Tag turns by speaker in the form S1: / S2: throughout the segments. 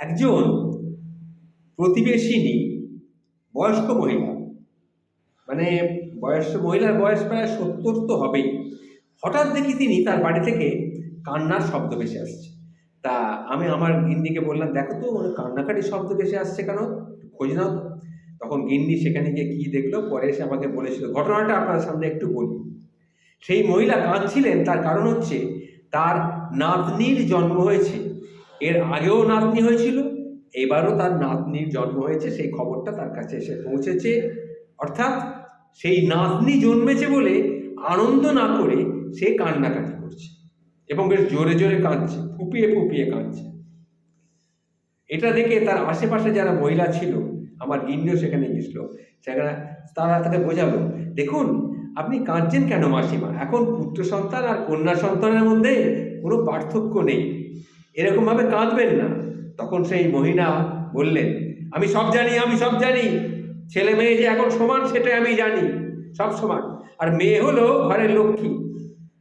S1: একজন প্রতিবেশিনী বয়স্ক মহিলা, মানে মহিলার বয়স প্রায় 70 তো হবেই। হঠাৎ দেখি তিনি তার বাড়ি থেকে কান্নার শব্দ ভেসে আসছে। তা আমি আমার গিন্নিকে বললাম, দেখো তো কান্নাকাটির শব্দ ভেসে আসছে কেন, একটু খোঁজ নাও তো। তখন গিন্নি সেখানে গিয়ে কি দেখলো পরে এসে আমাকে বলেছিল। ঘটনাটা আপনার সামনে একটু বলি। সেই মহিলা কাঁদছিলেন, তার কারণ হচ্ছে তার নাতনির জন্ম হয়েছে। এর আগেও নাতনি হয়েছিল, এবারও তার নাতনির জন্ম হয়েছে, সেই খবরটা তার কাছে এসে পৌঁছেছে। অর্থাৎ সেই নাতনি জন্মেছে বলে আনন্দ না করে সে কান্নাকাটি করছে এবং বেশ জোরে জোরে কাঁদছে, ফুপিয়ে ফুপিয়ে কাঁদছে। এটা দেখে তার আশেপাশে যারা মহিলা ছিল, আমার গিন্নিও সেখানে গেছিল, সেখানে তারা তাকে বোঝালো, দেখুন আপনি কাঁদছেন কেন মাসিমা, এখন পুত্র সন্তান আর কন্যা সন্তানের মধ্যে কোনো পার্থক্য নেই, এরকমভাবে কাঁদবেন না। তখন সেই মহিলা বললেন, আমি সব জানি, ছেলে মেয়ে যে এখন সমান সেটা আমি জানি, সব সমান, আর মেয়ে হলো ঘরের লক্ষ্মী।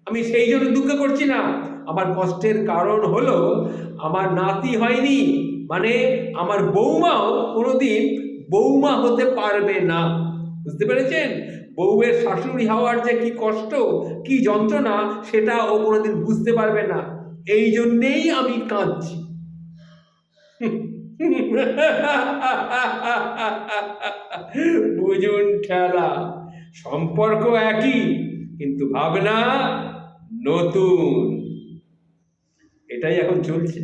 S1: আমি সেই জন্য দুঃখ করছি না, আমার কষ্টের কারণ হলো আমার নাতি হয়নি, মানে আমার বৌমাও কোনোদিন বৌমা হতে পারবে না। বুঝতে পেরেছেন? বউয়ের শাশুড়ি হওয়ার যে কি কষ্ট, কি যন্ত্রণা, সেটা ও কোনোদিন বুঝতে পারবে না, এই জন্যেই আমি কাঁদছি। বুঝুন ঠেলা, সম্পর্ক একই কিন্তু ভাবনা নতুন। এটাই এখন চলছে।